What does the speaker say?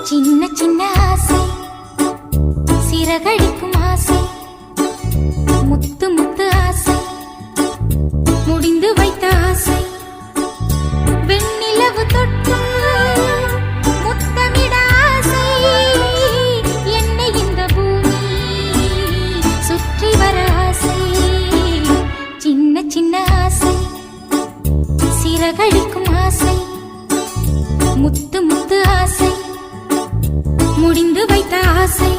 சின்ன சின்ன ஆசை, சிறகடிக்கும் ஆசை, முத்து முத்து ஆசை, முடிந்து வைத்த ஆசை, வெண்ணிலவு தொட்டு முத்தமிட ஆசை, என்னை இந்த பூமி சுற்றி வர ஆசை. சின்ன சின்ன ஆசை, சிறகடிக்கும் ஆசை, முத்து முத்து ஆசை, முடிந்து வைத்த ஆசை.